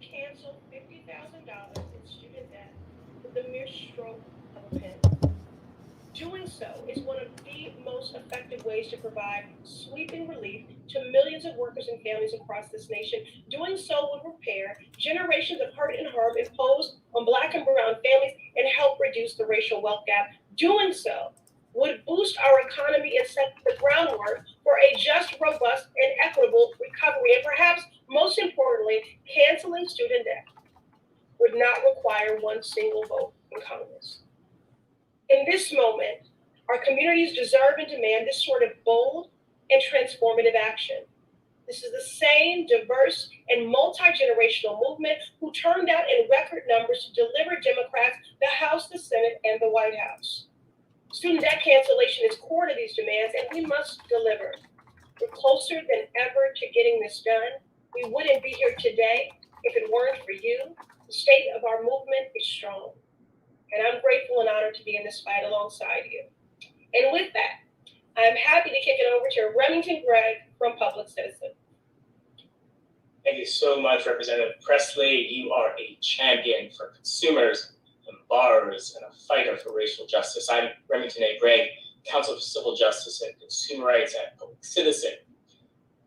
cancel $50,000 in student debt with the mere stroke of a pen. Doing so is one of the most effective ways to provide sweeping relief to millions of workers and families across this nation. Doing so would repair generations of hurt and harm imposed on Black and brown families and help reduce the racial wealth gap. Doing so would boost our economy and set the groundwork for a just, robust, and equitable recovery. And perhaps most importantly, canceling student debt would not require one single vote in Congress. In this moment, our communities deserve and demand this sort of bold and transformative action. This is the same diverse and multi-generational movement who turned out in record numbers to deliver Democrats the House, the Senate, and the White House. Student debt cancellation is core to these demands, and we must deliver. We're closer than ever to getting this done. We wouldn't be here today if it weren't for you. The state of our movement is strong, and I'm grateful and honored to be in this fight alongside you. And with that, I'm happy to kick it over to Remington Gregg from Public Citizen. Thank you so much, Representative Presley. You are a champion for consumers and borrowers and a fighter for racial justice. I'm Remington A. Gregg, Counsel for Civil Justice and Consumer Rights at Public Citizen.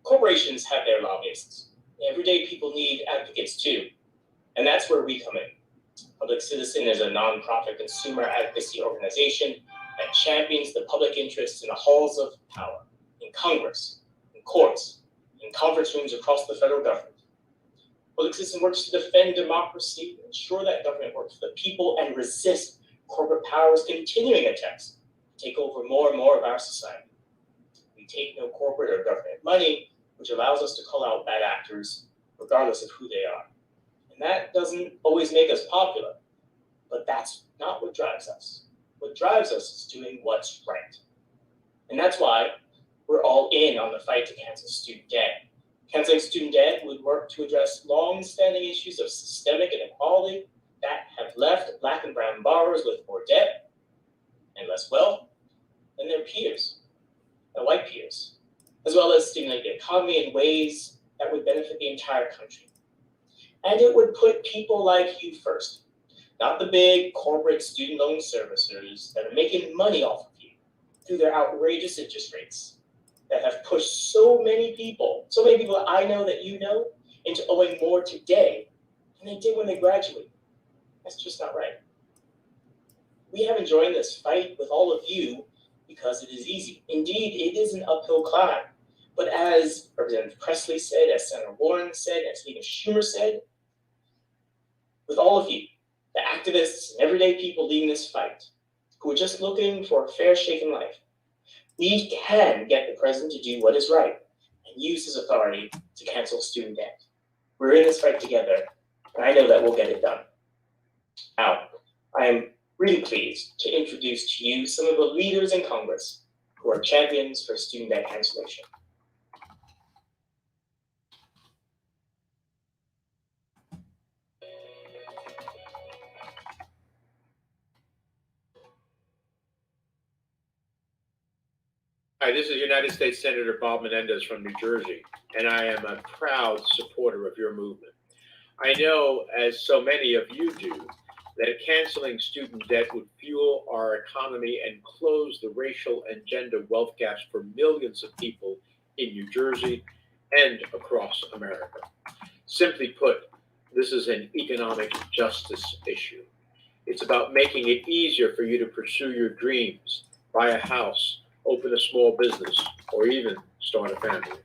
Corporations have their lobbyists. Everyday people need advocates too, and that's where we come in. Public Citizen is a nonprofit consumer advocacy organization that champions the public interest in the halls of power, in Congress, in courts, in conference rooms across the federal government. Public Citizen works to defend democracy, ensure that government works for the people, and resist corporate power's continuing attempts to take over more and more of our society. We take no corporate or government money, which allows us to call out bad actors, regardless of who they are. And that doesn't always make us popular, but that's not what drives us. What drives us is doing what's right. And that's why we're all in on the fight to cancel student debt. Canceling student debt would work to address long-standing issues of systemic inequality that have left Black and brown borrowers with more debt and less wealth than their peers, their white peers, as well as stimulate the economy in ways that would benefit the entire country. And it would put people like you first, not the big corporate student loan servicers that are making money off of you through their outrageous interest rates that have pushed so many people that I know that you know, into owing more today than they did when they graduated. That's just not right. We haven't joined this fight with all of you because it is easy. Indeed, it is an uphill climb. But as Representative Presley said, as Senator Warren said, as Senator Schumer said, with all of you, the activists and everyday people leading this fight, who are just looking for a fair shake in life, we can get the president to do what is right and use his authority to cancel student debt. We're in this fight together, and I know that we'll get it done. Now, I am really pleased to introduce to you some of the leaders in Congress who are champions for student debt cancellation. Hi, this is United States Senator Bob Menendez from New Jersey, and I am a proud supporter of your movement. I know, as so many of you do, that canceling student debt would fuel our economy and close the racial and gender wealth gaps for millions of people in New Jersey and across America. Simply put, this is an economic justice issue. It's about making it easier for you to pursue your dreams, buy a house, open a small business, or even start a family.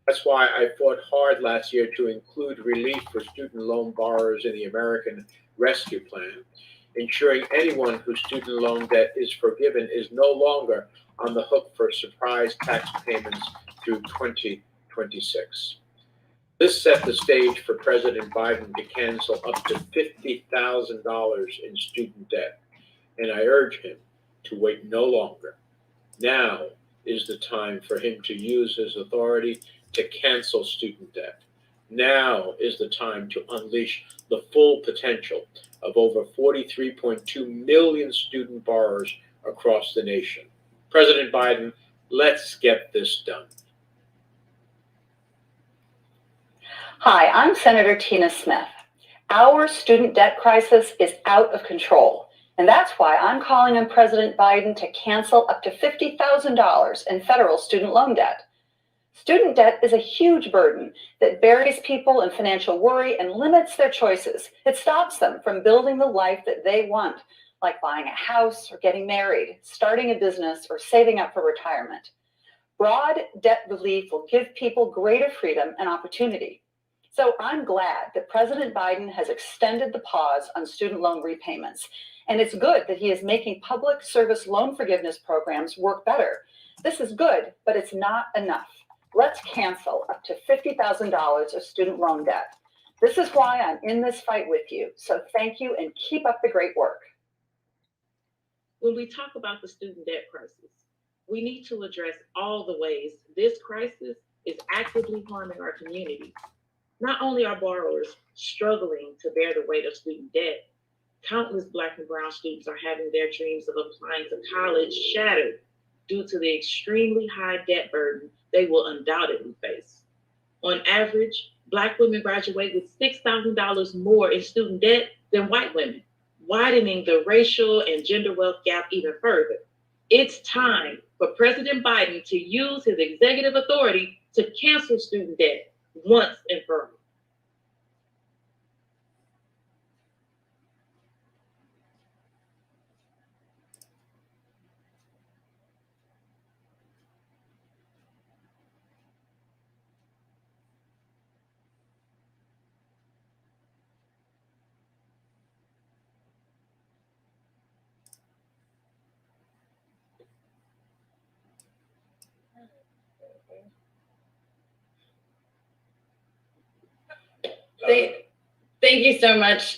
That's why I fought hard last year to include relief for student loan borrowers in the American Rescue Plan, ensuring anyone whose student loan debt is forgiven is no longer on the hook for surprise tax payments through 2026. This set the stage for President Biden to cancel up to $50,000 in student debt, and I urge him to wait no longer. Now is the time for him to use his authority to cancel student debt. Now is the time to unleash the full potential of over 43.2 million student borrowers across the nation. President Biden, let's get this done. Hi, I'm Senator Tina Smith. Our student debt crisis is out of control, and that's why I'm calling on President Biden to cancel up to $50,000 in federal student loan debt. Student debt is a huge burden that buries people in financial worry and limits their choices. It stops them from building the life that they want, like buying a house or getting married, starting a business, or saving up for retirement. Broad debt relief will give people greater freedom and opportunity. So I'm glad that President Biden has extended the pause on student loan repayments. And it's good that he is making public service loan forgiveness programs work better. This is good, but it's not enough. Let's cancel up to $50,000 of student loan debt. This is why I'm in this fight with you. So thank you and keep up the great work. When we talk about the student debt crisis, we need to address all the ways this crisis is actively harming our communities. Not only are borrowers struggling to bear the weight of student debt, countless Black and Brown students are having their dreams of applying to college shattered due to the extremely high debt burden they will undoubtedly face. On average, Black women graduate with $6,000 more in student debt than white women, widening the racial and gender wealth gap even further. It's time for President Biden to use his executive authority to cancel student debt once and for all. Thank you so much,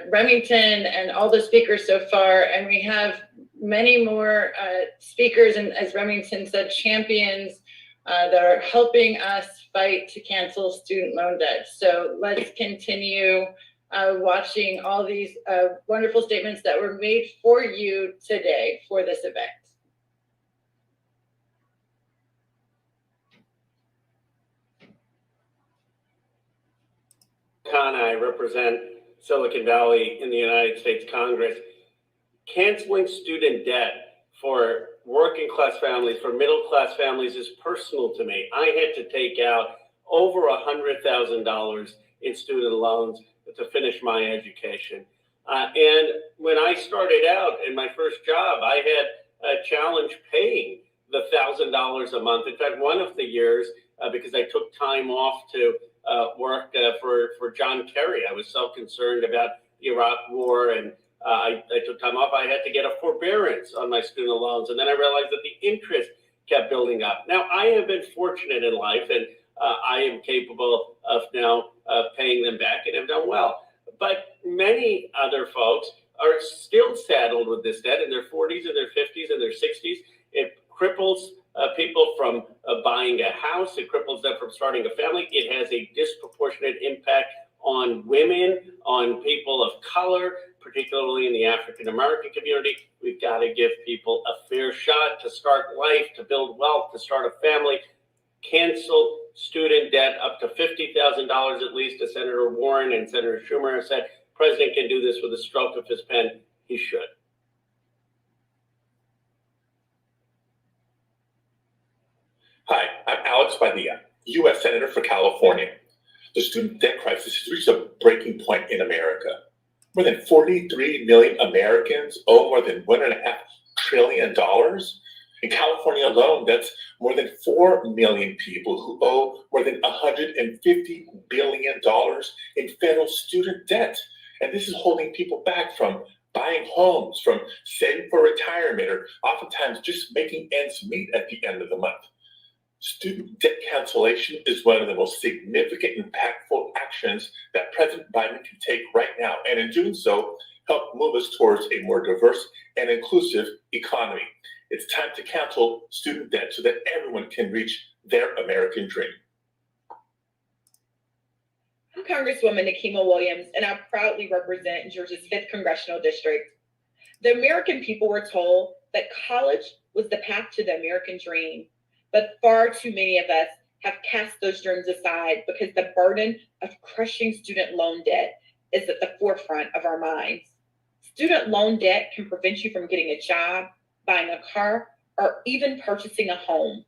Remington, and all the speakers so far. And we have many more speakers, and as Remington said, champions that are helping us fight to cancel student loan debt. So let's continue watching all these wonderful statements that were made for you today for this event. I represent Silicon Valley in the United States Congress. Canceling student debt for working class families, for middle class families is personal to me. I had to take out over $100,000 in student loans to finish my education. And when I started out in my first job, I had a challenge paying the $1,000 a month. In fact, one of the years, because I took time off to work for John Kerry, I was so concerned about the Iraq War, and I took time off. I had to get a forbearance on my student loans, and then I realized that the interest kept building up. Now, I have been fortunate in life, and I am capable of now paying them back and have done well. But many other folks are still saddled with this debt in their 40s and their 50s and their 60s. It cripples people from buying a house. It cripples them from starting a family. It has a disproportionate impact on women, on people of color, particularly in the African American community. We've got to give people a fair shot to start life, to build wealth, to start a family. Cancel student debt up to $50,000 at least, as Senator Warren and Senator Schumer have said. President can do this with a stroke of his pen. He should. Hi, I'm Alex Padilla, U.S. Senator for California. The student debt crisis has reached a breaking point in America. More than 43 million Americans owe more than $1.5 trillion. In California alone, that's more than 4 million people who owe more than $150 billion in federal student debt. And this is holding people back from buying homes, from saving for retirement, or oftentimes just making ends meet at the end of the month. Student debt cancellation is one of the most significant, impactful actions that President Biden can take right now, and in doing so, help move us towards a more diverse and inclusive economy. It's time to cancel student debt so that everyone can reach their American dream. I'm Congresswoman Nikema Williams, and I proudly represent Georgia's 5th Congressional District. The American people were told that college was the path to the American dream, but far too many of us have cast those dreams aside because the burden of crushing student loan debt is at the forefront of our minds. Student loan debt can prevent you from getting a job, buying a car, or even purchasing a home.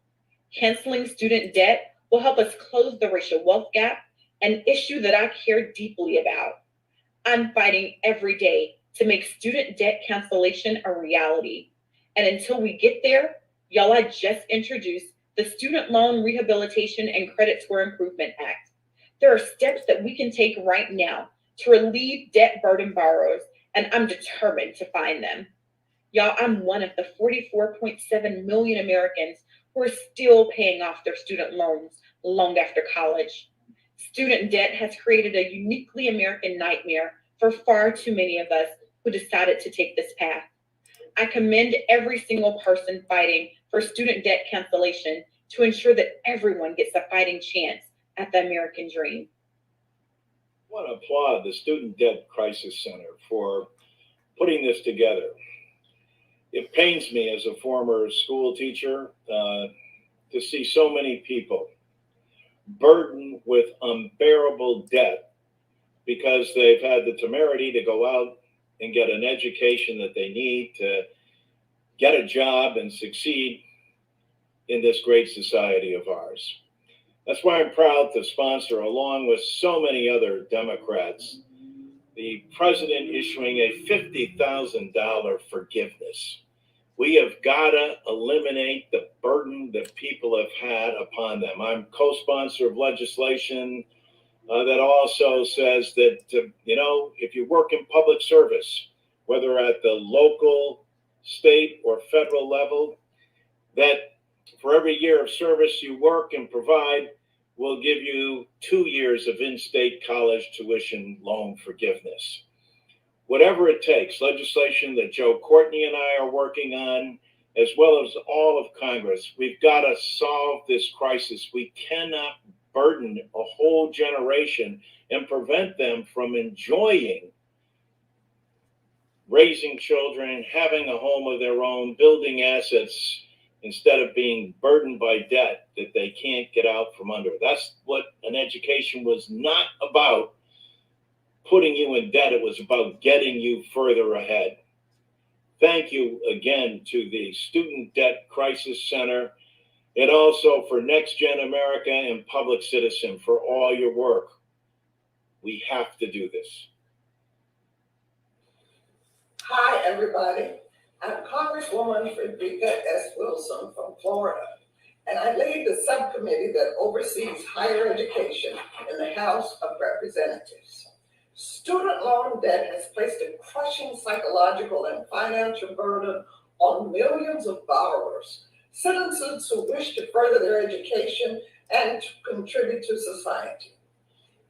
Canceling student debt will help us close the racial wealth gap, an issue that I care deeply about. I'm fighting every day to make student debt cancellation a reality. And until we get there, y'all, I just introduced the Student Loan Rehabilitation and Credit Score Improvement Act. There are steps that we can take right now to relieve debt-burdened borrowers, and I'm determined to find them. Y'all, I'm one of the 44.7 million Americans who are still paying off their student loans long after college. Student debt has created a uniquely American nightmare for far too many of us who decided to take this path. I commend every single person fighting for student debt cancellation to ensure that everyone gets a fighting chance at the American dream. I want to applaud the Student Debt Crisis Center for putting this together. It pains me as a former school teacher to see so many people burdened with unbearable debt because they've had the temerity to go out and get an education that they need to get a job and succeed in this great society of ours. That's why I'm proud to sponsor, along with so many other Democrats, the president issuing a $50,000 forgiveness. We have got to eliminate the burden that people have had upon them. I'm co-sponsor of legislation that also says that, if you work in public service, whether at the local, state, or federal level, that for every year of service you work and provide, we'll give you 2 years of in-state college tuition loan forgiveness. Whatever it takes, legislation that Joe Courtney and I are working on, as well as all of Congress, we've got to solve this crisis. We cannot burden a whole generation and prevent them from enjoying raising children, having a home of their own, building assets, instead of being burdened by debt that they can't get out from under. That's what an education was not about, putting you in debt. It was about getting you further ahead. Thank you again to the Student Debt Crisis Center, and also for Next Gen America and Public Citizen for all your work. We have to do this. Hi, everybody. I'm Congresswoman Frederica S. Wilson from Florida, and I lead the subcommittee that oversees higher education in the House of Representatives. Student loan debt has placed a crushing psychological and financial burden on millions of borrowers, citizens who wish to further their education and to contribute to society.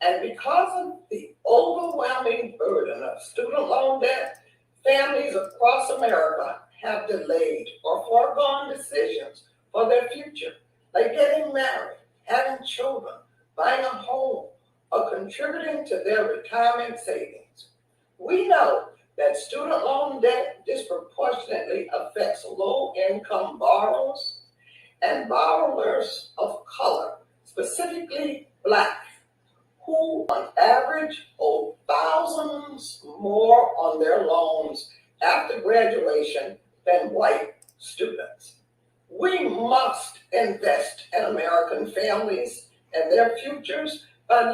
And because of the overwhelming burden of student loan debt, families across America have delayed or foregone decisions for their future, like getting married, having children, buying a home, or contributing to their retirement savings. We know that student loan debt disproportionately affects low-income borrowers and borrowers of color, specifically Black, who on average owe thousands more on their loans after graduation than white students. We must invest in American families and their futures by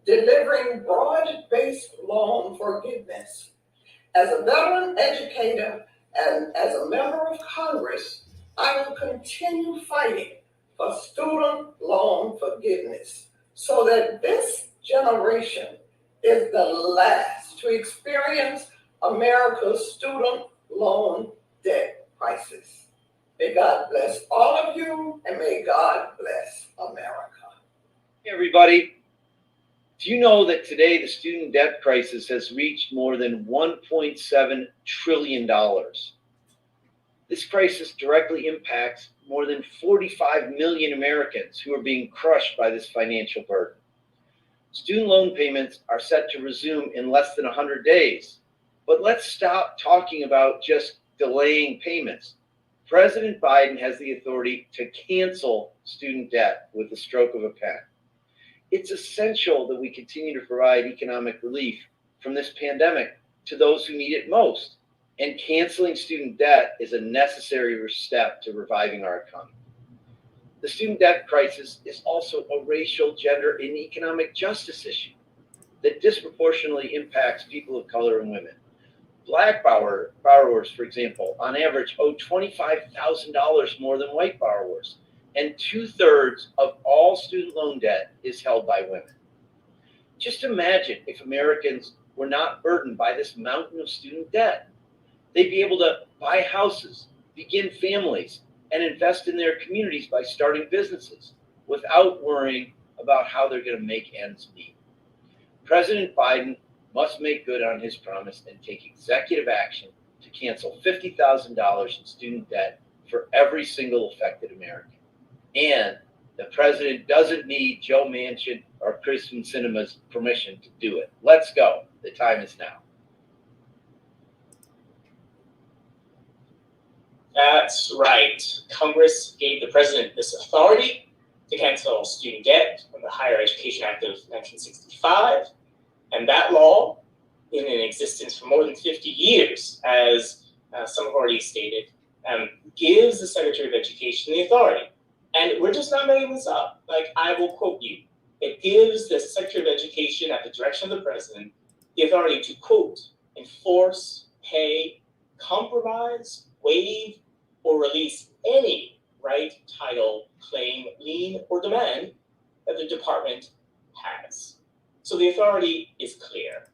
delivering broad-based loan forgiveness. As a veteran educator and as a member of Congress, I will continue fighting for student loan forgiveness so that this generation is the last to experience America's student loan debt crisis. May God bless all of you, and may God bless America. Hey everybody, do you know that today the student debt crisis has reached more than $1.7 trillion? This crisis directly impacts more than 45 million Americans who are being crushed by this financial burden. Student loan payments are set to resume in less than 100 days, but let's stop talking about just delaying payments. President Biden has the authority to cancel student debt with the stroke of a pen. It's essential that we continue to provide economic relief from this pandemic to those who need it most. And canceling student debt is a necessary step to reviving our economy. The student debt crisis is also a racial, gender, and economic justice issue that disproportionately impacts people of color and women. Black borrowers, for example, on average owe $25,000 more than white borrowers, and 2/3 of all student loan debt is held by women. Just imagine if Americans were not burdened by this mountain of student debt. They'd be able to buy houses, begin families, and invest in their communities by starting businesses without worrying about how they're going to make ends meet. President Biden must make good on his promise and take executive action to cancel $50,000 in student debt for every single affected American. And the president doesn't need Joe Manchin or Kristen Sinema's permission to do it. Let's go. The time is now. That's right. Congress gave the president this authority to cancel student debt from the Higher Education Act of 1965. And that law, been in existence for more than 50 years, as some have already stated, gives the Secretary of Education the authority. And we're just not making this up. Like, I will quote you. It gives the Secretary of Education, at the direction of the president, the authority to, quote, enforce, pay, compromise, waive, or release any right, title, claim, lien, or demand that the department has. So the authority is clear.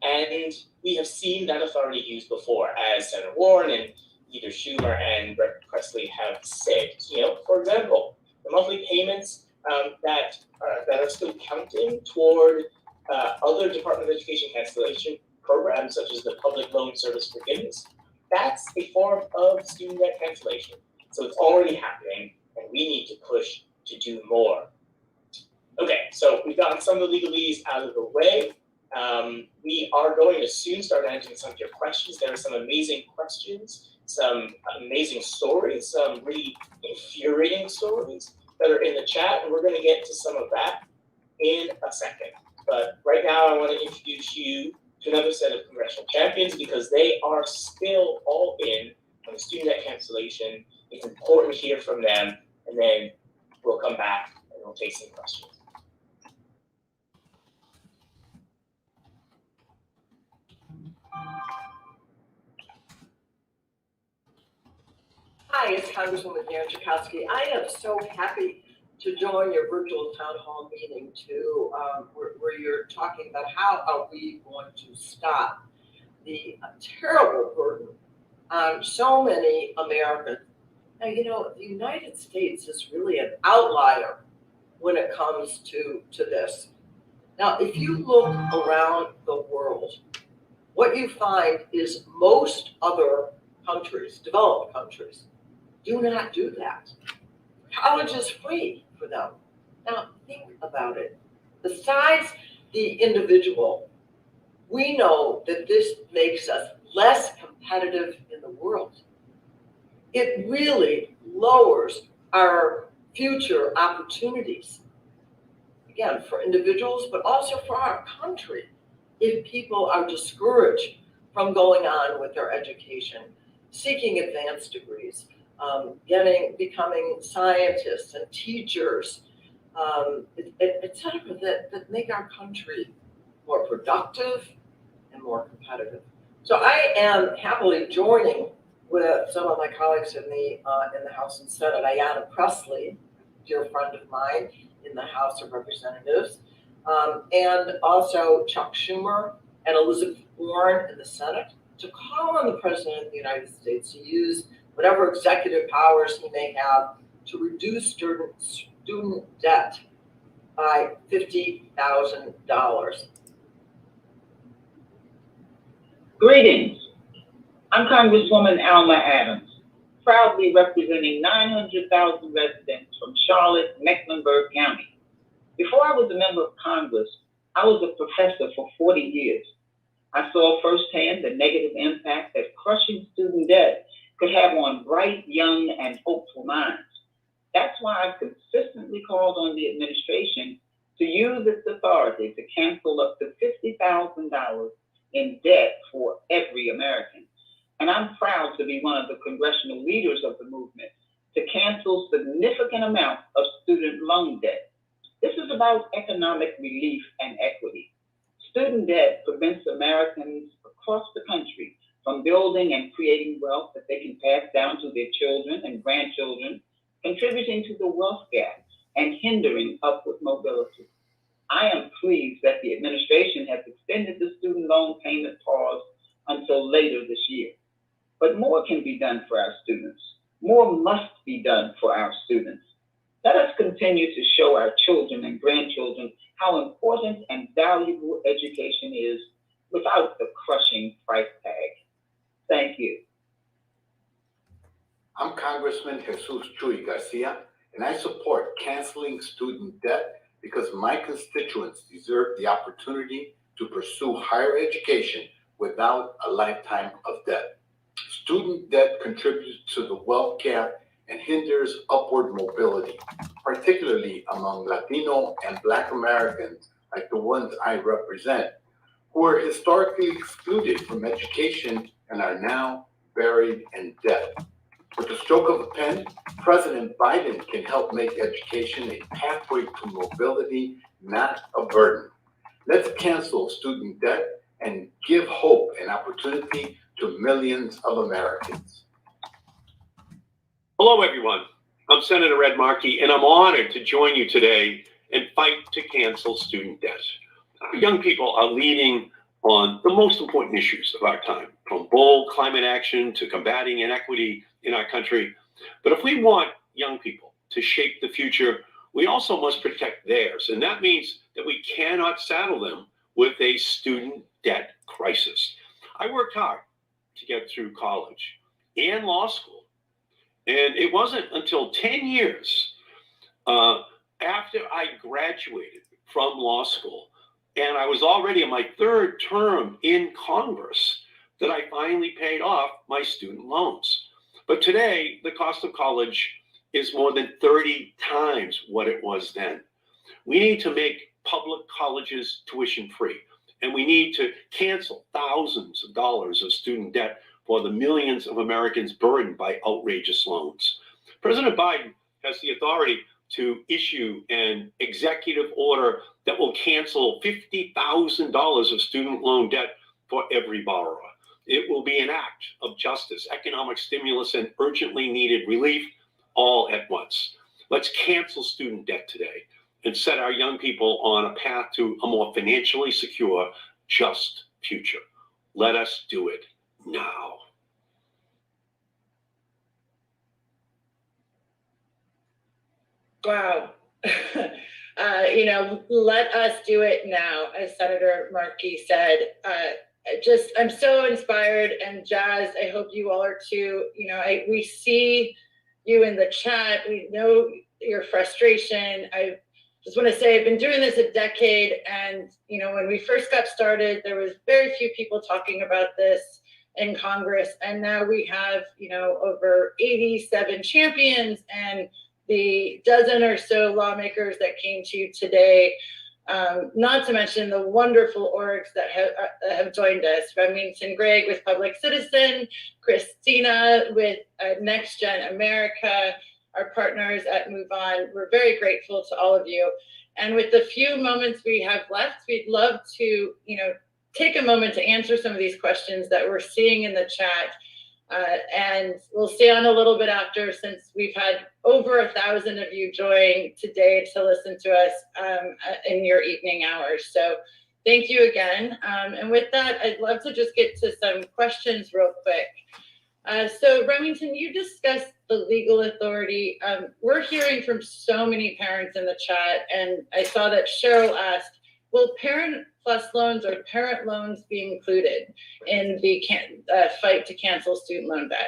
And we have seen that authority used before, as Senator Warren and Leader Schumer and Brett Presley have said. You know, for example, the monthly payments that are still counting toward other Department of Education cancellation programs, such as the Public Loan Service Forgiveness, that's a form of student debt cancellation. So it's already happening, and we need to push to do more. Okay, so we've gotten some of the legalese out of the way. We are going to soon start answering some of your questions. There are some amazing questions, some amazing stories, some really infuriating stories that are in the chat, and we're going to get to some of that in a second. But right now, I want to introduce you to another set of congressional champions, because they are still all in on the student debt cancellation. It's important to hear from them, and then we'll come back and we'll take some questions. Hi, it's Congresswoman Dan Chakowski. I am so happy to join your virtual town hall meeting where you're talking about how are we going to stop the terrible burden on so many Americans. Now, you know, the United States is really an outlier when it comes to this. Now, if you look around the world, what you find is most other countries, developed countries, do not do that. College is free for them. Now, think about it. Besides the individual, we know that this makes us less competitive in the world. It really lowers our future opportunities, again, for individuals, but also for our country, if people are discouraged from going on with their education, seeking advanced degrees, becoming scientists and teachers, et cetera, that make our country more productive and more competitive. So I am happily joining with some of my colleagues in the House and Senate. Ayanna Pressley, dear friend of mine in the House of Representatives, and also Chuck Schumer and Elizabeth Warren in the Senate, to call on the President of the United States to use whatever executive powers he may have to reduce student debt by $50,000. Greetings. I'm Congresswoman Alma Adams, proudly representing 900,000 residents from Charlotte, Mecklenburg County. Before I was a member of Congress, I was a professor for 40 years. I saw firsthand the negative impact that crushing student debt could have on bright, young, to be one of the congressional leaders of the movement to cancel significant amounts of student loan debt. This is about economic relief and equity. Student debt prevents Americans across the country from building and creating wealth that they can pass down to their children and grandchildren, contributing to the wealth gap and hindering upward mobility. I am pleased that the administration has extended the student loan payment pause until later this year. But more can be done for our students. More must be done for our students. Let us continue to show our children and grandchildren how important and valuable education is without the crushing price tag. Thank you. I'm Congressman Jesus Chuy Garcia, and I support canceling student debt because my constituents deserve the opportunity to pursue higher education without a lifetime of debt. Student debt contributes to the wealth gap and hinders upward mobility, particularly among Latino and Black Americans like the ones I represent, who were historically excluded from education and are now buried in debt. With the stroke of a pen, President Biden can help make education a pathway to mobility, not a burden. Let's cancel student debt and give hope and opportunity to millions of Americans. Hello, everyone. I'm Senator Ed Markey, and I'm honored to join you today and fight to cancel student debt. Our young people are leading on the most important issues of our time, from bold climate action to combating inequity in our country. But if we want young people to shape the future, we also must protect theirs. And that means that we cannot saddle them with a student debt crisis. I worked hard to get through college and law school. And it wasn't until 10 years after I graduated from law school, and I was already in my third term in Congress, that I finally paid off my student loans. But today, the cost of college is more than 30 times what it was then. We need to make public colleges tuition free, and we need to cancel thousands of dollars of student debt for the millions of Americans burdened by outrageous loans. President Biden has the authority to issue an executive order that will cancel $50,000 of student loan debt for every borrower. It will be an act of justice, economic stimulus, and urgently needed relief all at once. Let's cancel student debt today and set our young people on a path to a more financially secure, just future. Let us do it now. Wow. Let us do it now, as Senator Markey said. I'm so inspired and jazzed. I hope you all are too. We see you in the chat. We know your frustration. I just want to say I've been doing this a decade, and when we first got started, there was very few people talking about this in Congress, and now we have over 87 champions and the dozen or so lawmakers that came to you today. Not to mention the wonderful orgs that have joined us. Remington Gregg with Public Citizen, Christina with Next Gen America, our partners at Move On. We're very grateful to all of you. And with the few moments we have left, we'd love to, take a moment to answer some of these questions that we're seeing in the chat. And we'll stay on a little bit after, since we've had over 1,000 of you join today to listen to us in your evening hours. So thank you again. And with that, I'd love to just get to some questions real quick. So Remington, you discussed the legal authority. We're hearing from so many parents in the chat, and I saw that Cheryl asked, will Parent Plus loans or parent loans be included in the fight to cancel student loan debt?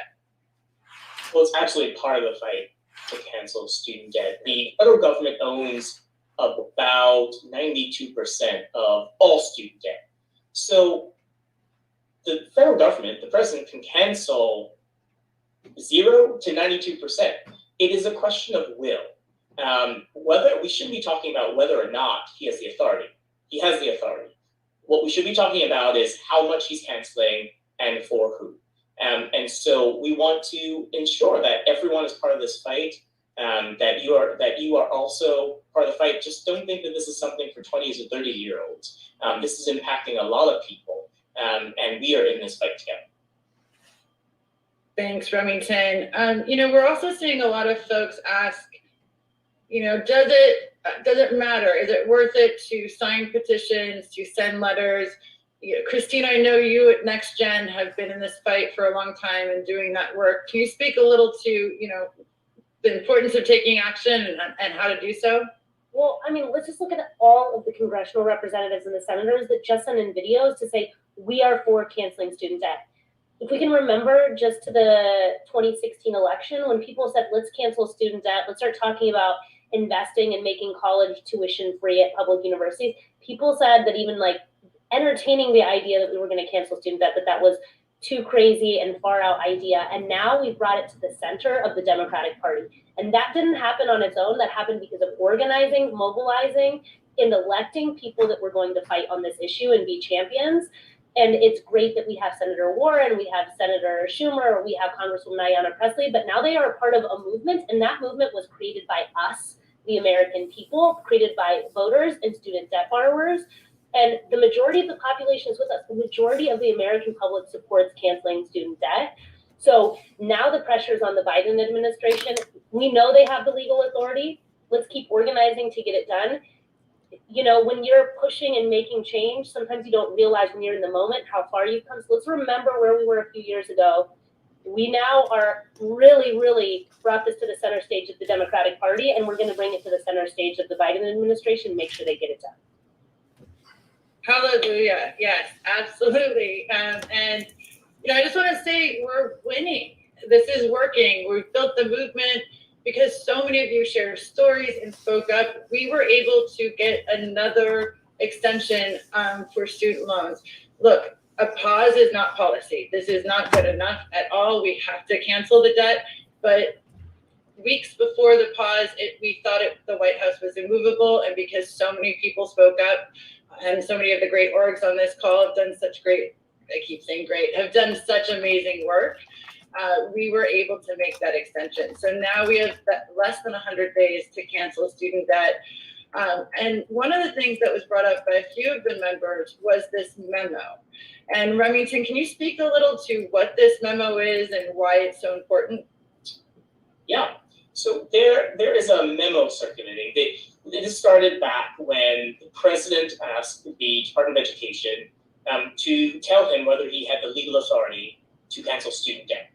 Well, it's absolutely part of the fight to cancel student debt. The federal government owns about 92% of all student debt. So the federal government, the president, can cancel 0 to 92%. It is a question of will. Whether we shouldn't be talking about whether or not he has the authority. He has the authority. What we should be talking about is how much he's canceling and for who. And so we want to ensure that everyone is part of this fight, that you are also part of the fight. Just don't think that this is something for 20s or 30-year-olds. This is impacting a lot of people, and we are in this fight together. Thanks, Remington. We're also seeing a lot of folks ask, does it matter? Is it worth it to sign petitions, to send letters? Christine, I know you at Next Gen have been in this fight for a long time and doing that work. Can you speak a little to, the importance of taking action and how to do so? Well, let's just look at all of the congressional representatives and the senators that just sent in videos to say, we are for canceling student debt. If we can remember just to the 2016 election, when people said, let's cancel student debt, let's start talking about investing and making college tuition free at public universities, people said that even entertaining the idea that we were going to cancel student debt, that was too crazy and far out idea. And now we've brought it to the center of the Democratic Party. And that didn't happen on its own. That happened because of organizing, mobilizing, and electing people that were going to fight on this issue and be champions. And it's great that we have Senator Warren, we have Senator Schumer, we have Congresswoman Ayanna Pressley, but now they are a part of a movement, and that movement was created by us, the American people, created by voters and student debt borrowers. And the majority of the population is with us. The majority of the American public supports canceling student debt. So now the pressure is on the Biden administration. We know they have the legal authority. Let's keep organizing to get it done. When you're pushing and making change, sometimes you don't realize when you're in the moment how far you've come. So let's remember where we were a few years ago. We now are really brought this to the center stage of the Democratic Party, and we're going to bring it to the center stage of the Biden administration, make sure they get it done. Hallelujah. Yes, absolutely. And I just want to say we're winning. This is working. We've built the movement because so many of you shared stories and spoke up. We were able to get another extension for student loans. Look, a pause is not policy. This is not good enough at all. We have to cancel the debt. But weeks before the pause, we thought the White House was immovable. And because so many people spoke up, and so many of the great orgs on this call have done such great, I keep saying great, have done such amazing work, we were able to make that extension. So now we have less than 100 days to cancel student debt. And one of the things that was brought up by a few of the members was this memo. And Remington, can you speak a little to what this memo is and why it's so important? Yeah. So there is a memo circulating. This started back when the president asked the Department of Education to tell him whether he had the legal authority to cancel student debt.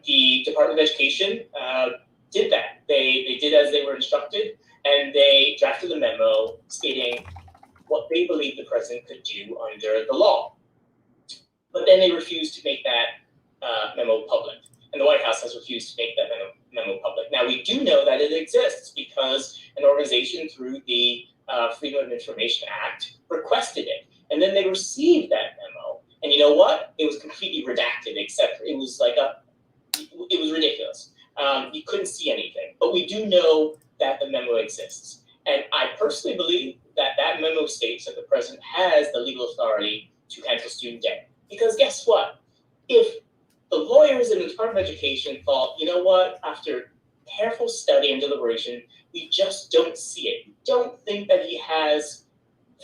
The Department of Education did that. They did as they were instructed, and they drafted a memo stating what they believed the president could do under the law. But then they refused to make that memo public. And the White House has refused to make that memo public. Now, we do know that it exists because an organization through the Freedom of Information Act requested it. And then they received that memo. And you know what? It was completely redacted, except it was it was ridiculous. You couldn't see anything. But we do know that the memo exists. And I personally believe that that memo states that the president has the legal authority to cancel student debt. Because guess what? If the lawyers in the Department of Education thought, you know what, after careful study and deliberation, we just don't see it. We don't think that he has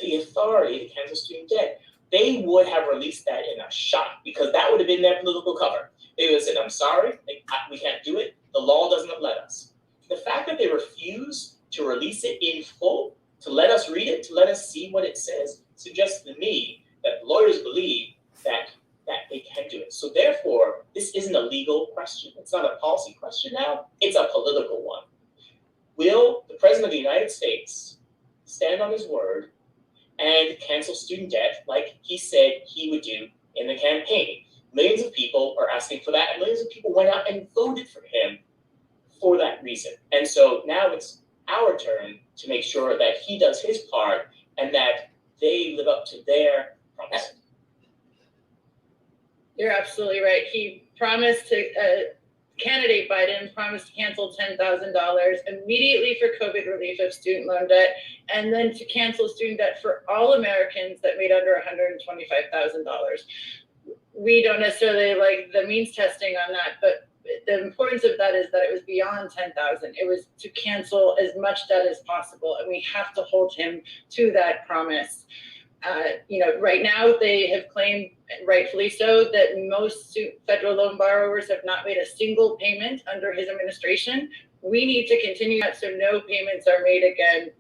the authority to cancel student debt. They would have released that in a shot because that would have been their political cover. They would have said, I'm sorry, we can't do it. The law doesn't let us. The fact that they refuse to release it in full, to let us read it, to let us see what it says, suggests to me that lawyers believe that they can do it. So therefore, this isn't a legal question. It's not a policy question now. It's a political one. Will the President of the United States stand on his word and cancel student debt like he said he would do in the campaign? Millions of people are asking for that, and millions of people went out and voted for him for that reason. And so now it's our turn to make sure that he does his part and that they live up to their promise. You're absolutely right. He promised to, candidate Biden promised to cancel $10,000 immediately for COVID relief of student loan debt, and then to cancel student debt for all Americans that made under $125,000. we don't necessarily like the means testing on that, but the importance of that is that it was beyond 10,000. It was to cancel as much debt as possible, and we have to hold him to that promise. Right now they have claimed, rightfully so, that most federal loan borrowers have not made a single payment under his administration. We need to continue that so no payments are made again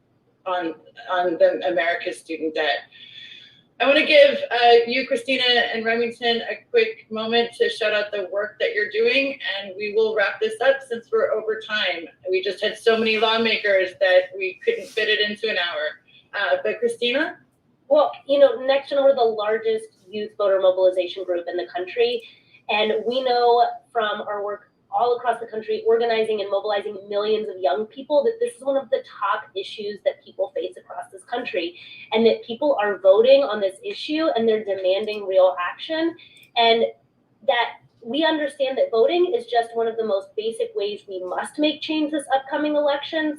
on the America's student debt. I want to give you, Christina, and Remington a quick moment to shout out the work that you're doing, and we will wrap this up since we're over time. We just had so many lawmakers that we couldn't fit it into an hour. But Christina? Well, Next Gen, we're the largest youth voter mobilization group in the country. And we know from our work all across the country, organizing and mobilizing millions of young people, that this is one of the top issues that people face across this country. And that people are voting on this issue and they're demanding real action. And that we understand that voting is just one of the most basic ways we must make change this upcoming election.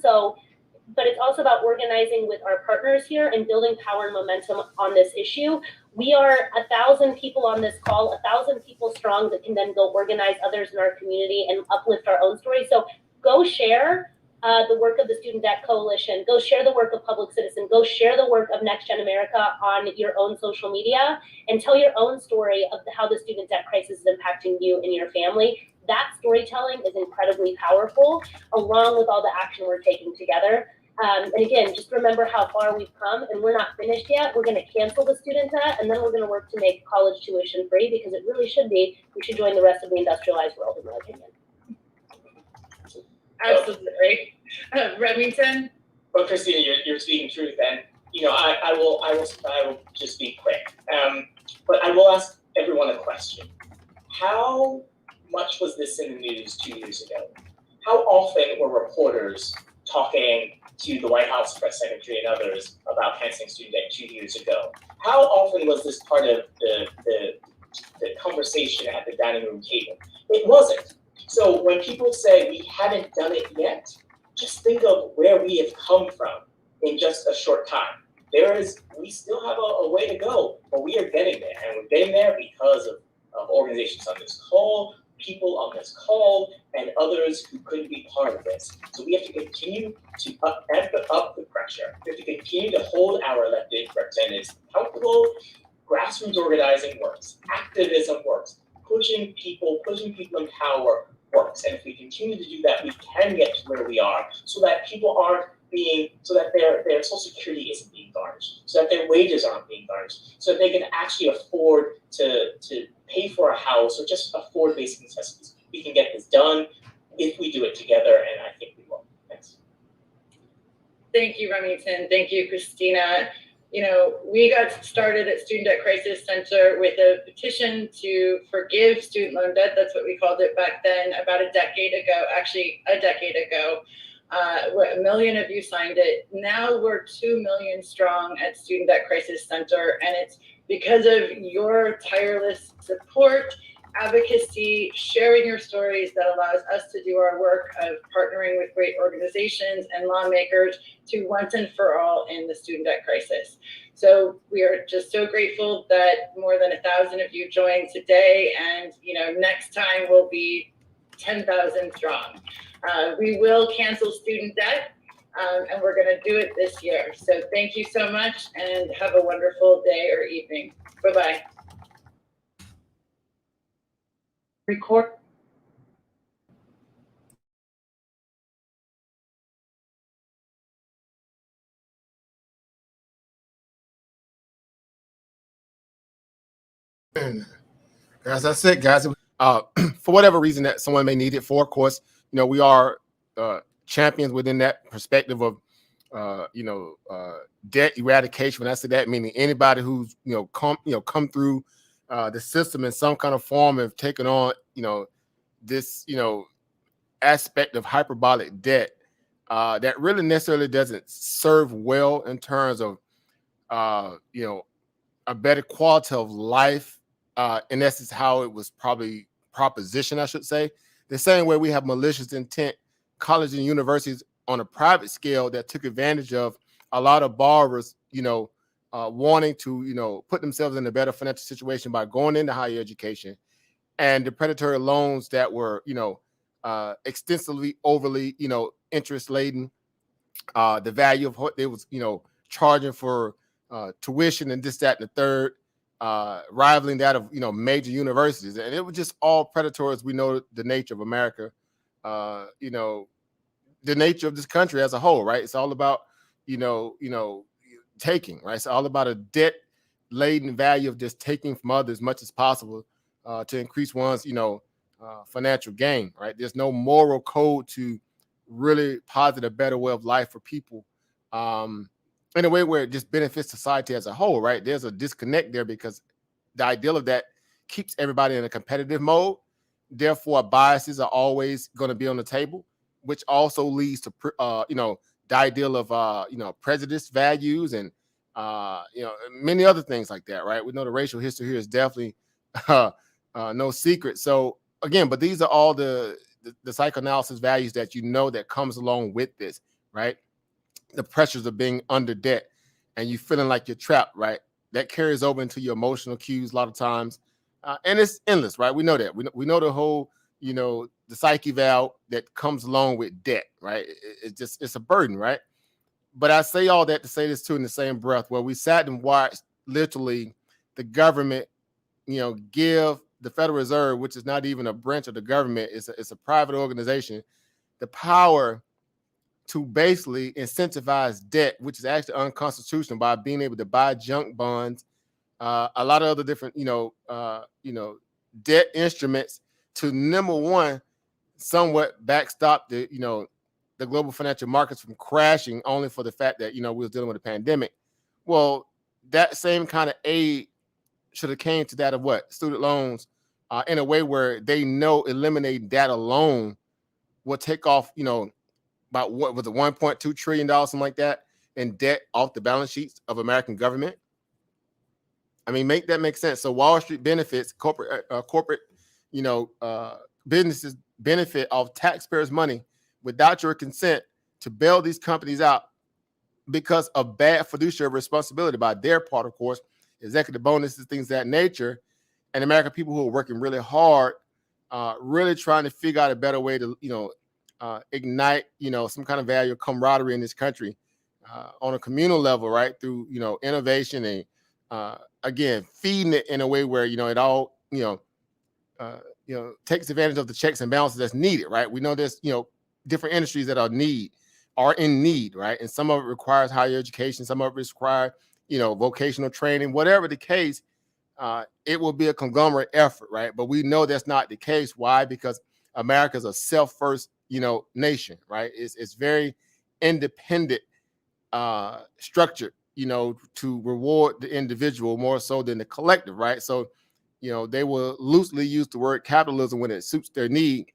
But it's also about organizing with our partners here and building power and momentum on this issue. We are 1,000 people on this call, 1,000 people strong that can then go organize others in our community and uplift our own story. So go share the work of the Student Debt Coalition. Go share the work of Public Citizen. Go share the work of Next Gen America on your own social media and tell your own story of how the student debt crisis is impacting you and your family. That storytelling is incredibly powerful, along with all the action we're taking together. And again, just remember how far we've come, and we're not finished yet. We're going to cancel the student debt, and then we're going to work to make college tuition free, because it really should be. We should join the rest of the industrialized world, in my opinion. Absolutely. Remington? Well, Christina, you're speaking truth, and I will just be quick. But I will ask everyone a question. How much was this in the news 2 years ago? How often were reporters talking to the White House press secretary and others about canceling student debt 2 years ago? How often was this part of the conversation at the dining room table? It wasn't. So when people say we haven't done it yet, just think of where we have come from in just a short time. We still have a way to go, but we are getting there, and we're getting there because of organizations on this call, people on this call, and others who couldn't be part of this. So we have to continue to amp up the pressure. We have to continue to hold our elected representatives accountable. Grassroots organizing works. Activism works. Pushing people in power works. And if we continue to do that, we can get to where we are, so that people aren't so that their social security isn't being garnished, so that their wages aren't being garnished, so that they can actually afford to pay for a house or just afford basic necessities. We can get this done if we do it together, and I think we will. Thanks. Thank you, Remington. Thank you, Christina. We got started at Student Debt Crisis Center with a petition to forgive student loan debt. That's what we called it back then, about a decade ago. 1 million of you signed it. Now we're 2 million strong at Student Debt Crisis Center, and it's because of your tireless support, advocacy, sharing your stories that allows us to do our work of partnering with great organizations and lawmakers to once and for all end the student debt crisis. So we are just so grateful that more than 1,000 of you joined today, and next time we'll be 10,000 strong. We will cancel student debt, and we're going to do it this year. So thank you so much, and have a wonderful day or evening. Bye-bye. Record. As I said, guys, for whatever reason that someone may need it for, of course, we are champions within that perspective of, debt eradication. When I say that, meaning anybody who's come through the system in some kind of form have taken on this aspect of hyperbolic debt that really necessarily doesn't serve well in terms of a better quality of life. And this is how it was probably propositioned, I should say. The same way we have malicious intent colleges and universities on a private scale that took advantage of a lot of borrowers, wanting to, put themselves in a better financial situation by going into higher education, and the predatory loans that were, extensively overly, interest laden, the value of what they was, charging for tuition and this, that, and the third, rivaling that of, major universities. And it was just all predatory, as we know the nature of America, the nature of this country as a whole, right? It's all about, taking, right? It's all about a debt laden value of just taking from others as much as possible to increase one's, financial gain, right? There's no moral code to really posit a better way of life for people, in a way where it just benefits society as a whole, right? There's a disconnect there because the ideal of that keeps everybody in a competitive mode. Therefore, biases are always going to be on the table, which also leads to, the ideal of, prejudice values and, many other things like that, right? We know the racial history here is definitely no secret. So again, but these are all the psychoanalysis values that that comes along with this, right? The pressures of being under debt and you feeling like you're trapped, right? That carries over into your emotional cues a lot of times, and it's endless, right? We know that. We know the whole, the psyche valve that comes along with debt, right? It's a burden, right? But I say all that to say this too in the same breath, where we sat and watched literally the government, give the Federal Reserve, which is not even a branch of the government, it's a private organization, the power to basically incentivize debt, which is actually unconstitutional, by being able to buy junk bonds, a lot of other different, debt instruments to, number one, somewhat backstop the, the global financial markets from crashing, only for the fact that, we was dealing with a pandemic. Well, that same kind of aid should have came to that of what? Student loans, in a way where they know eliminating that alone will take off, about what was it, $1.2 trillion, something like that, in debt off the balance sheets of American government. I mean, make that make sense. So Wall Street benefits, corporate, businesses benefit off taxpayers' money without your consent to bail these companies out because of bad fiduciary responsibility by their part, of course, executive bonuses, things of that nature. And American people who are working really hard, really trying to figure out a better way to, ignite, some kind of value of camaraderie in this country on a communal level, right? Through, innovation and, again, feeding it in a way where, it all, takes advantage of the checks and balances that's needed, right? We know there's, different industries that are in need, right? And some of it requires higher education, some of it requires, vocational training, whatever the case, it will be a conglomerate effort, right? But we know that's not the case. Why? Because America is a self-first, nation, right? It's very independent, structured, to reward the individual more so than the collective, right? So, they will loosely use the word capitalism when it suits their need,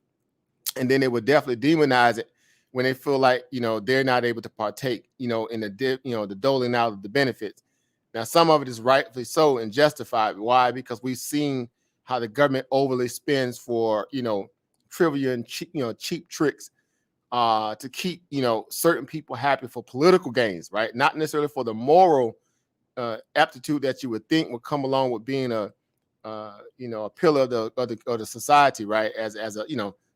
and then they will definitely demonize it when they feel like, they're not able to partake, in the doling out of the benefits. Now, some of it is rightfully so and justified. Why? Because we've seen how the government overly spends for, trivial and cheap tricks to keep, certain people happy for political gains, right? Not necessarily for the moral aptitude that you would think would come along with being a pillar of the society, right? As a,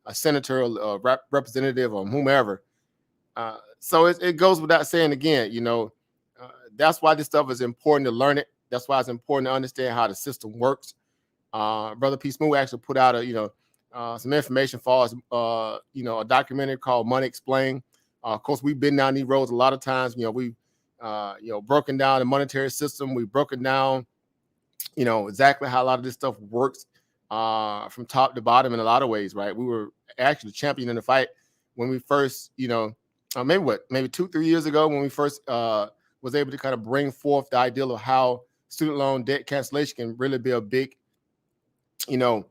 a senator or a representative or whomever. So it goes without saying again, that's why this stuff is important to learn it. That's why it's important to understand how the system works. Brother P. Smooth actually put out some information for us, a documentary called Money Explained. Of course, we've been down these roads a lot of times. We've broken down the monetary system. We've broken down, exactly how a lot of this stuff works from top to bottom in a lot of ways, right? We were actually champion in the fight when we first, maybe 2-3 years ago, when we first was able to kind of bring forth the ideal of how student loan debt cancellation can really be a big, leg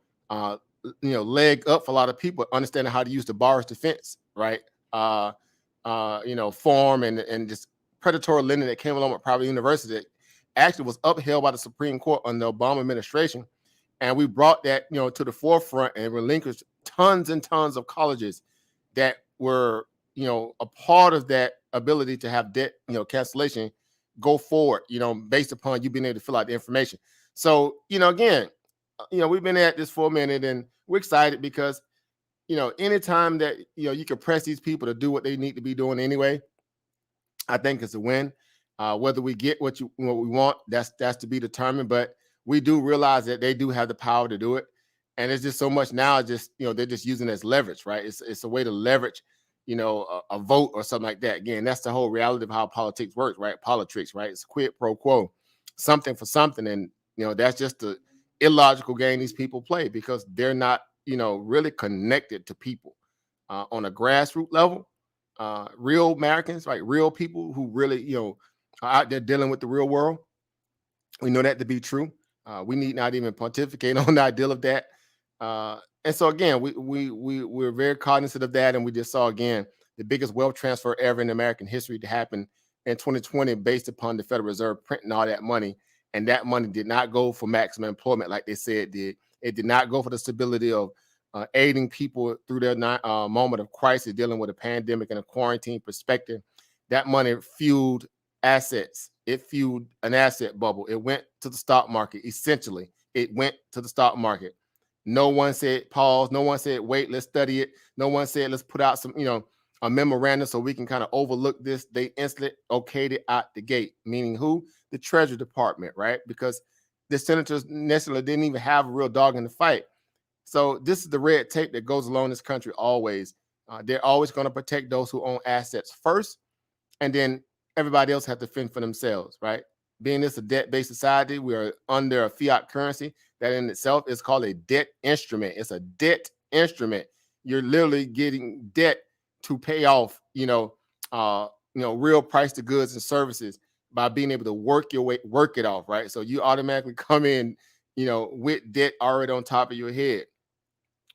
up for a lot of people, understanding how to use the borrower's defense, right? Form and just predatory lending that came along with private universities that actually was upheld by the Supreme Court under the Obama administration. And we brought that, to the forefront and relinquished tons and tons of colleges that were, a part of that ability to have debt, cancellation go forward, based upon you being able to fill out the information. So, again, we've been at this for a minute, and we're excited because, anytime that, you can press these people to do what they need to be doing anyway, I think it's a win. Whether we get what we want, that's to be determined. But we do realize that they do have the power to do it, and it's just so much now. Just they're just using it as leverage, right? It's a way to leverage, a vote or something like that. Again, that's the whole reality of how politics works, right? Politics, right? It's quid pro quo, something for something, and that's just the illogical game these people play because they're not, really connected to people on a grassroots level. Real Americans, right? Real people who really, are out there dealing with the real world. We know that to be true. We need not even pontificate on the ideal of that. And so again, we're very cognizant of that, and we just saw again the biggest wealth transfer ever in American history to happen in 2020, based upon the Federal Reserve printing all that money, and that money did not go for maximum employment like they said it did. It did not go for the stability of aiding people through their moment of crisis, dealing with a pandemic and a quarantine perspective. That money fueled assets. It fueled an asset bubble. It went to the stock market. Essentially, it went to the stock market. No one said pause. No one said wait, let's study it. No one said let's put out some, a memorandum so we can kind of overlook this. They instantly okayed it out the gate. Meaning who? The Treasury Department, right? Because the senators necessarily didn't even have a real dog in the fight. So this is the red tape that goes along this country always. They're always going to protect those who own assets first, and then everybody else have to fend for themselves, right? Being this a debt-based society, we are under a fiat currency that in itself is called a debt instrument. It's a debt instrument. You're literally getting debt to pay off, real price to goods and services by being able to work it off, right? So you automatically come in, with debt already on top of your head.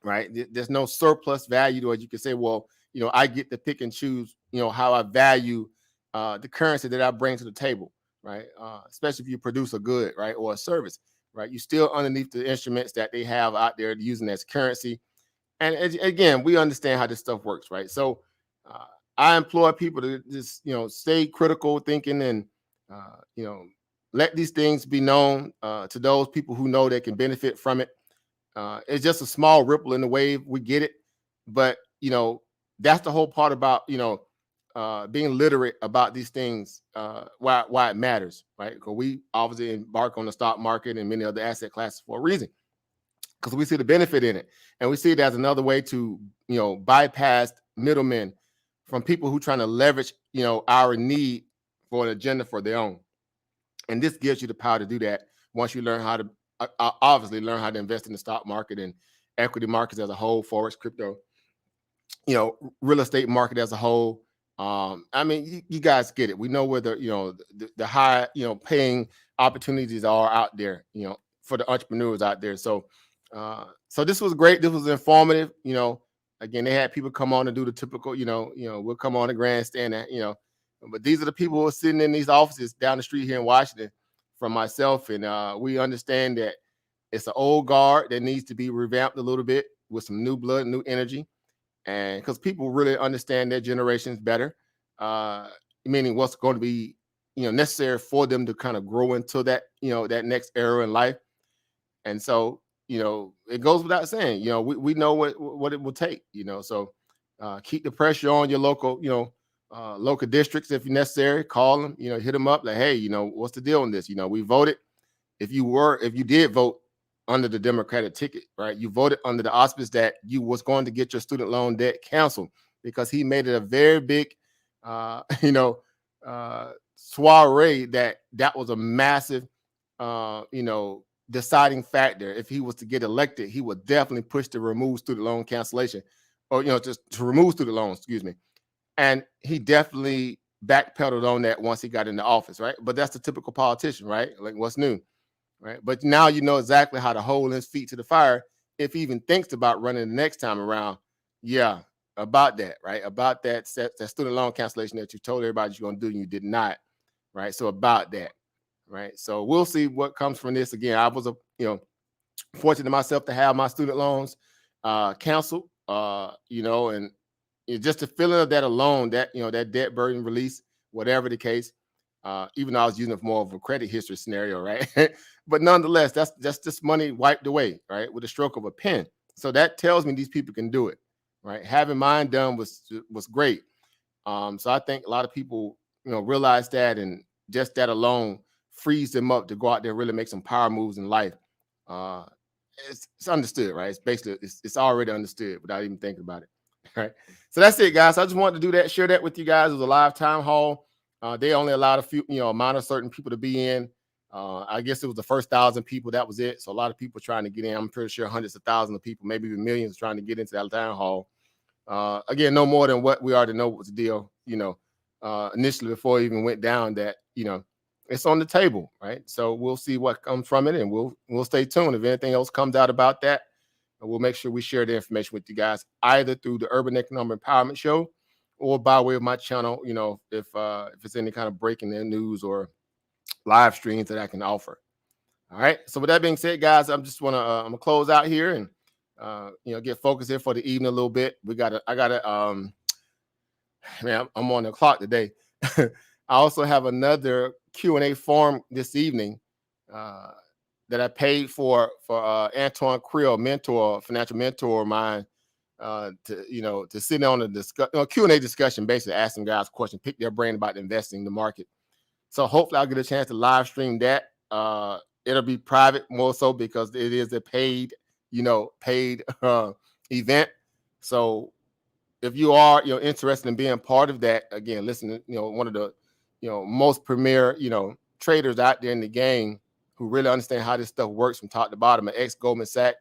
Right. There's no surplus value to it. You can say, well, I get to pick and choose, how I value the currency that I bring to the table. Right. Especially if you produce a good, right, or a service. Right. You still underneath the instruments that they have out there using as currency. And again, we understand how this stuff works. Right. So I implore people to just, stay critical thinking and, let these things be known to those people who know they can benefit from it. It's just a small ripple in the wave. We get it, but that's the whole part about being literate about these things. Why it matters, right? Because we obviously embark on the stock market and many other asset classes for a reason, because we see the benefit in it, and we see it as another way to bypass middlemen from people who trying to leverage our need for an agenda for their own. And this gives you the power to do that once you learn how to obviously learn how to invest in the stock market and equity markets as a whole, forex, crypto, real estate market as a whole. I mean, you guys get it. We know where the high, paying opportunities are out there, for the entrepreneurs out there. So this was great. This was informative. Again, they had people come on and do the typical, we'll come on the grandstand, but these are the people who are sitting in these offices down the street here in Washington from myself. And we understand that it's an old guard that needs to be revamped a little bit with some new blood, new energy. And because people really understand their generations better, meaning what's going to be, necessary for them to kind of grow into that, that next era in life. And so, it goes without saying, we know what it will take, so keep the pressure on your local, local districts if necessary. Call them, hit them up like, hey, what's the deal on this? We voted. If you did vote under the Democratic ticket, right, you voted under the auspice that you was going to get your student loan debt canceled, because he made it a very big, soiree that was a massive, deciding factor. If he was to get elected, he would definitely push to remove student loan cancellation, or just to remove student loans, excuse me. And he definitely backpedaled on that once he got into office, right? But that's the typical politician, right? Like, what's new, right? But now you know exactly how to hold his feet to the fire if he even thinks about running the next time around. Yeah, about that, right? About that student loan cancellation that you told everybody you're going to do and you did not, right? So about that, right? So we'll see what comes from this. Again, I was fortunate myself to have my student loans canceled, and just the feeling of that alone, that that debt burden release, whatever the case, even though I was using it for more of a credit history scenario, right? But nonetheless, that's just money wiped away, right, with a stroke of a pen. So that tells me these people can do it, right? Having mine done was great. So I think a lot of people, realize that, and just that alone frees them up to go out there and really make some power moves in life. It's understood, right? It's basically it's already understood without even thinking about it, right? So that's it, guys. I just wanted to do that, share that with you guys. It was a live town hall. They only allowed a few, amount of certain people to be in. I guess it was the first 1,000 people. That was it. So a lot of people trying to get in. I'm pretty sure hundreds of thousands of people, maybe even millions, trying to get into that town hall. Again, no more than what we already know was the deal, initially before it even went down, that, it's on the table, right? So we'll see what comes from it, and we'll stay tuned. If anything else comes out about that, we'll make sure we share the information with you guys, either through the Urban Economic Empowerment Show or by way of my channel, if it's any kind of breaking news or live streams that I can offer. All right. So with that being said, guys, I'm gonna close out here and get focused here for the evening a little bit. Man, I'm on the clock today. I also have another Q&A form this evening that I paid for Antoine Creel, financial mentor of mine, to sit on a Q&A discussion, basically asking guys questions, pick their brain about investing in the market. So hopefully I'll get a chance to live stream that. It'll be private more so because it is a paid event. So if you are interested in being part of that, again, listen, one of the most premier traders out there in the game who really understand how this stuff works from top to bottom, an ex-Goldman Sachs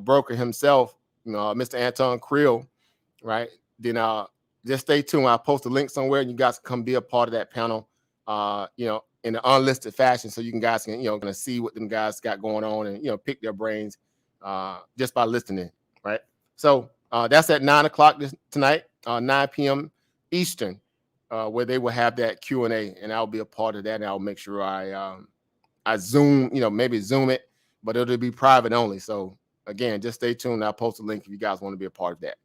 broker himself, Mr. Anton Creel, right? Then just stay tuned. I'll post a link somewhere and you guys can come be a part of that panel, in an unlisted fashion, so you guys can gonna see what them guys got going on and pick their brains just by listening, right? So that's at 9 o'clock tonight, 9 p.m. Eastern, where they will have that Q&A, and I'll be a part of that, and I'll make sure I Zoom, maybe Zoom it, but it'll be private only. So again, just stay tuned. I'll post a link if you guys want to be a part of that.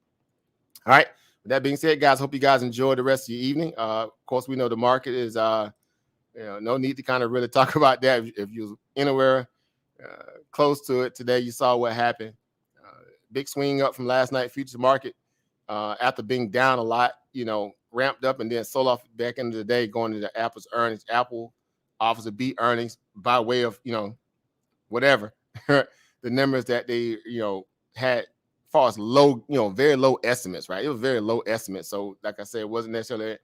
All right. With that being said, guys, hope you guys enjoy the rest of your evening. Of course, we know the market is, no need to kind of really talk about that. If you're anywhere close to it today, you saw what happened. Big swing up from last night futures market after being down a lot, ramped up and then sold off back into the day, going into Apple's earnings. Apple offers a beat earnings by way of, whatever the numbers that they, had as far as low, very low estimates, right? It was very low estimates. So like I said, it wasn't necessarily,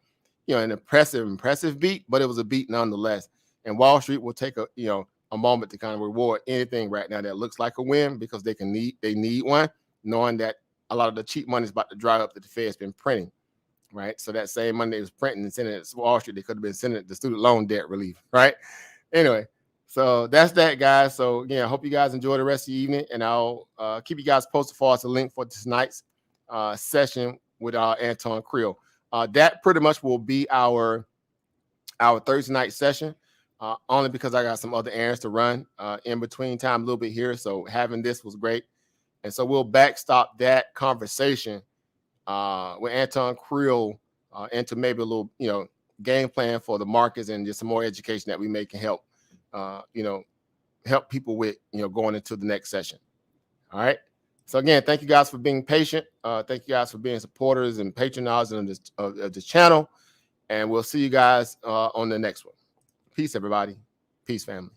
an impressive beat, but it was a beat nonetheless. And Wall Street will take a moment to kind of reward anything right now that looks like a win, because they need one, knowing that a lot of the cheap money is about to dry up that the Fed's been printing, right? So that same money they was printing and sending it to Wall Street, they could have been sending it to student loan debt relief, right? Anyway, so that's that, guys. So again, I hope you guys enjoy the rest of the evening, and I'll keep you guys posted for us a link for tonight's session with Anton Creel. That pretty much will be our Thursday night session, only because I got some other errands to run in between time a little bit here. So having this was great. And so we'll backstop that conversation with Anton Creel into maybe a little, game plan for the markets and just some more education that we may can help, help people with, going into the next session. All right. So again, thank you guys for being patient. Thank you guys for being supporters and patronizing of this channel. And we'll see you guys on the next one. Peace, everybody. Peace, family.